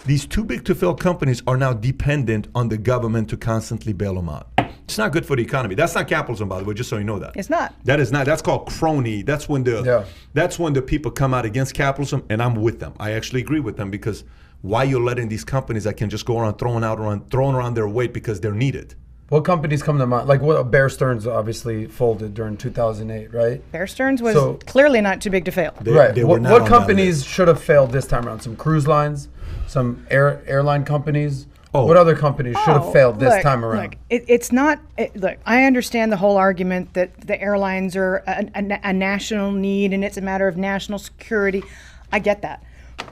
these too big to fail companies are now dependent on the government to constantly bail them out. It's not good for the economy. That's not capitalism, by the way, just so you know that. It's not. That is not. That's called crony. That's when the people come out against capitalism, and I'm with them. I actually agree with them, because why you're letting these companies that can just go around throwing around their weight because they're needed? What companies come to mind? Like Bear Stearns obviously folded during 2008, right? Bear Stearns was clearly not too big to fail. They were not what on companies should have failed this time around? Some cruise lines, some airline companies. Oh. What other companies should have failed this time around? Look, it's not. Look, I understand the whole argument that the airlines are a national need and it's a matter of national security. I get that.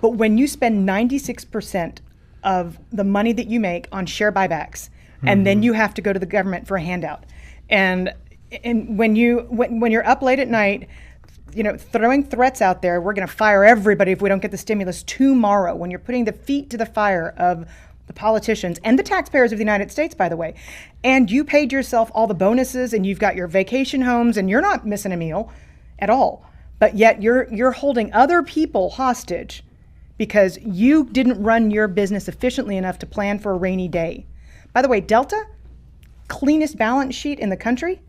But when you spend 96% of the money that you make on share buybacks, and then you have to go to the government for a handout, and when you're up late at night, throwing threats out there, we're going to fire everybody if we don't get the stimulus tomorrow. When you're putting the feet to the fire of the politicians and the taxpayers of the United States, by the way, and you paid yourself all the bonuses and you've got your vacation homes and you're not missing a meal at all, but yet you're holding other people hostage because you didn't run your business efficiently enough to plan for a rainy day. By the way, Delta, cleanest balance sheet in the country,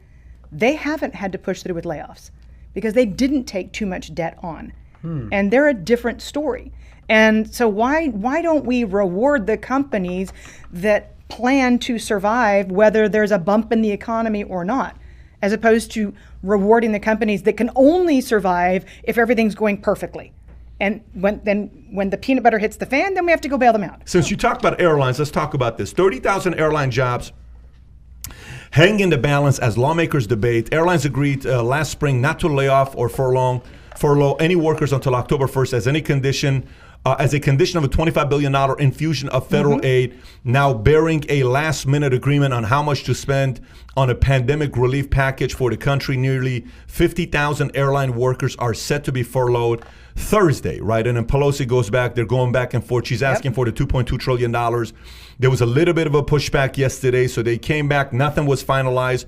they haven't had to push through with layoffs because they didn't take too much debt on. And they're a different story. And so why don't we reward the companies that plan to survive whether there's a bump in the economy or not, as opposed to rewarding the companies that can only survive if everything's going perfectly. And when the peanut butter hits the fan, then we have to go bail them out. Since you talked about airlines, let's talk about this. 30,000 airline jobs hang in the balance as lawmakers debate. Airlines agreed last spring not to lay off or furlough any workers until October 1st as a condition of a $25 billion infusion of federal aid, now bearing a last-minute agreement on how much to spend on a pandemic relief package for the country. Nearly 50,000 airline workers are set to be furloughed Thursday, right? And then Pelosi goes back. They're going back and forth. She's asking for the $2.2 trillion. There was a little bit of a pushback yesterday, so they came back. Nothing was finalized.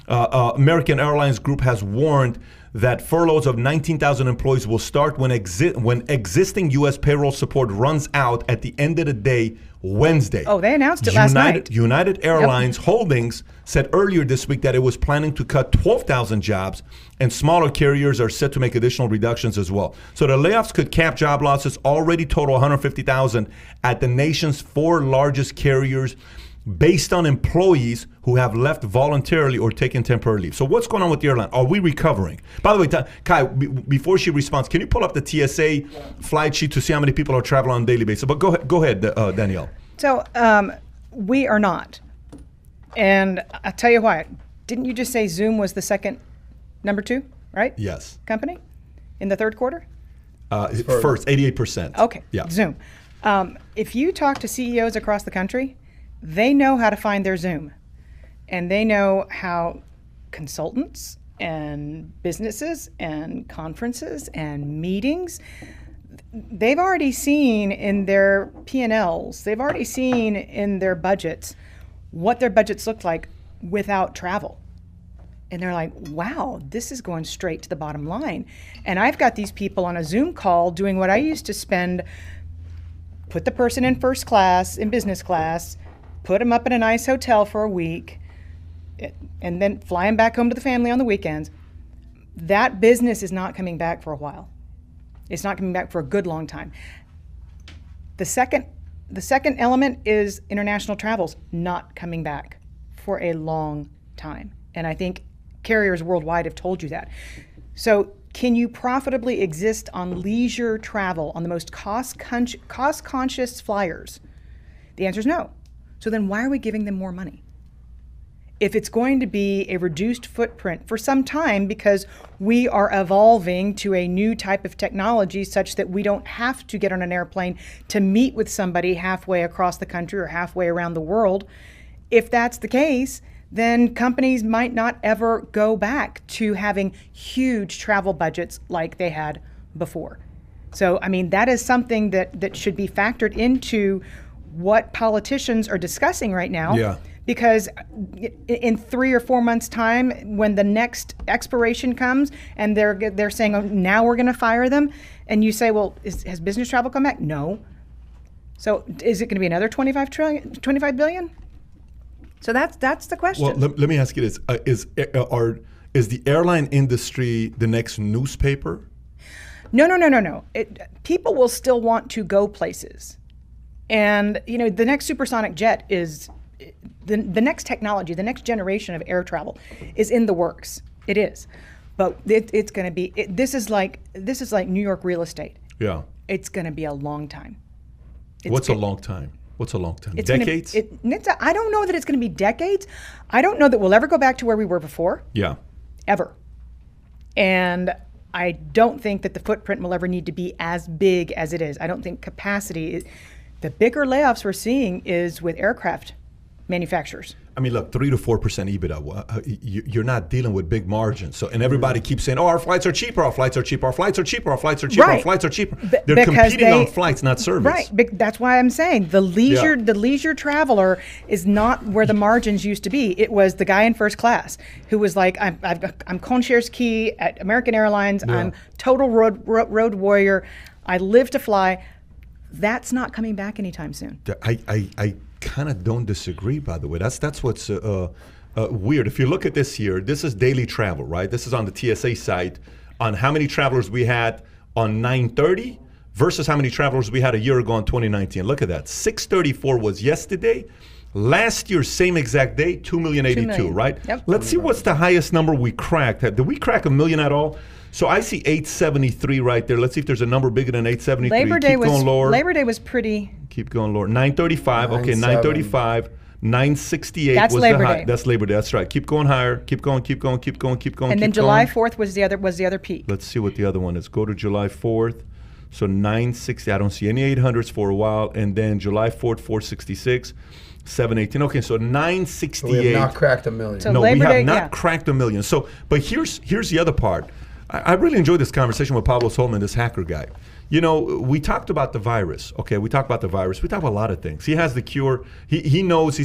American Airlines Group has warned that furloughs of 19,000 employees will start when existing U.S. payroll support runs out at the end of the day, Wednesday. Oh, they announced it last night. United Airlines Holdings said earlier this week that it was planning to cut 12,000 jobs, and smaller carriers are set to make additional reductions as well. So the layoffs could cap job losses, already total 150,000 at the nation's 4 largest carriers, based on employees who have left voluntarily or taken temporary leave. So what's going on with the airline? Are we recovering? By the way, Kai, before she responds, can you pull up the TSA flight sheet to see how many people are traveling on a daily basis? But go ahead, Danielle. So we are not. And I'll tell you why. Didn't you just say Zoom was the second number 2, right? Yes. Company in the third quarter? First, 88%. Okay, yeah. Zoom. If you talk to CEOs across the country, they know how to find their Zoom. And they know how consultants and businesses and conferences and meetings, they've already seen in their P&Ls, they've already seen in their budgets what their budgets look like without travel. And they're like, wow, this is going straight to the bottom line. And I've got these people on a Zoom call doing what I used to spend, put the person in first class, in business class, put them up in a nice hotel for a week, and then fly them back home to the family on the weekends. That business is not coming back for a while. It's not coming back for a good long time. The second element is international travels not coming back for a long time. And I think carriers worldwide have told you that. So can you profitably exist on leisure travel, on the most cost-conscious flyers? The answer is no. So then why are we giving them more money? If it's going to be a reduced footprint for some time because we are evolving to a new type of technology such that we don't have to get on an airplane to meet with somebody halfway across the country or halfway around the world, if that's the case, then companies might not ever go back to having huge travel budgets like they had before. So, I mean, that is something that should be factored into what politicians are discussing right now. Yeah. Because in 3 or 4 months' time, when the next expiration comes and they're saying, oh, now we're going to fire them, and you say, well, has business travel come back? No. So is it going to be another 25 billion? So that's the question. Well, let me ask you this: is the airline industry the next newspaper? No. People will still want to go places, and the next supersonic jet is the next technology, the next generation of air travel is in the works. It is, but it's going to be. This is like New York real estate. Yeah, it's going to be a long time. What's a long time? What's a long time? Decades? I don't know that it's going to be decades. I don't know that we'll ever go back to where we were before. Yeah. Ever. And I don't think that the footprint will ever need to be as big as it is. I don't think capacity, the bigger layoffs we're seeing is with aircraft manufacturers. I mean, look, 3 to 4% EBITDA. You're not dealing with big margins. So, and everybody keeps saying, "Oh, our flights are cheaper. Our flights are cheaper. Our flights are cheaper. Our flights are cheaper. Right. Our flights are cheaper." They're competing on flights, not service. Right. That's why I'm saying the leisure traveler is not where the margins used to be. It was the guy in first class who was like, "I'm concierge key at American Airlines. Yeah. I'm total road warrior. I live to fly." That's not coming back anytime soon. I kind of don't disagree, by the way. That's what's weird. If you look at this here, this is daily travel, right? This is on the TSA site on how many travelers we had on 9/30 versus how many travelers we had a year ago in 2019. Look at that. 634 was yesterday. Last year, same exact day, 2,082,000, right? Yep. Let's see what's the highest number we cracked. Did we crack 1 million at all? So I see 873 right there. Let's see if there's a number bigger than 873. Labor Day was pretty. Keep going lower. 935. Okay, 935. 968 that's was Labor the high. Day. That's Labor Day. That's right. Keep going higher. Keep going. And then July 4th was the other peak. Let's see what the other one is. Go to July 4th. So 960. I don't see any 800s for a while. And then July 4th, 466. 718. Okay, so 968. So we have not cracked 1 million. So no, Labor we have Day, not cracked 1 million. So, but here's the other part. I really enjoyed this conversation with Pablo Solman, this hacker guy. We talked about the virus. Okay, we talked about the virus. We talked about a lot of things. He has the cure. He knows. He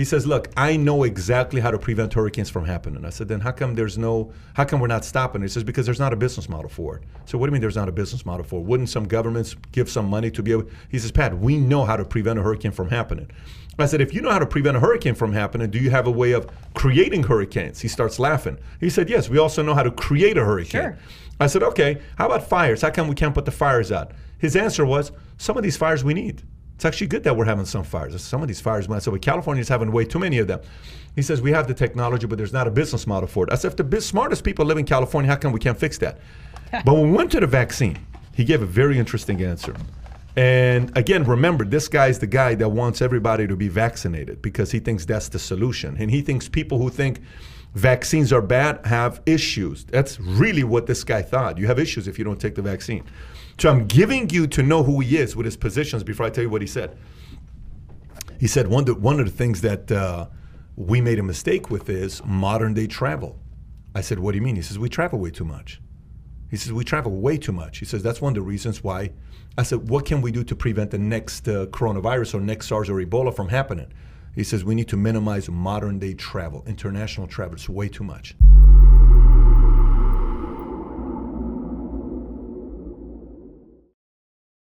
says, look, I know exactly how to prevent hurricanes from happening. I said, then how come we're not stopping it? He says, because there's not a business model for it. So what do you mean there's not a business model for it? Wouldn't some governments give some money to be able? He says, Pat, we know how to prevent a hurricane from happening. I said, if you know how to prevent a hurricane from happening, do you have a way of creating hurricanes? He starts laughing. He said, yes, we also know how to create a hurricane. Sure. I said, okay, how about fires? How come we can't put the fires out? His answer was, some of these fires we need. It's actually good that we're having some fires. Some of these fires, I said, well, California's having way too many of them. He says, we have the technology, but there's not a business model for it. I said, if the smartest people live in California, how come we can't fix that? But when we went to the vaccine, he gave a very interesting answer. And again, remember, this guy's the guy that wants everybody to be vaccinated because he thinks that's the solution. And he thinks people who think vaccines are bad have issues. That's really what this guy thought. You have issues if you don't take the vaccine. So I'm giving you to know who he is with his positions before I tell you what he said. He said one of the things that we made a mistake with is modern day travel. I said, what do you mean? He says, we travel way too much. He says, we travel way too much. He says, that's one of the reasons why. I said, what can we do to prevent the next coronavirus or next SARS or Ebola from happening? He says, we need to minimize modern day travel, international travel. It's way too much.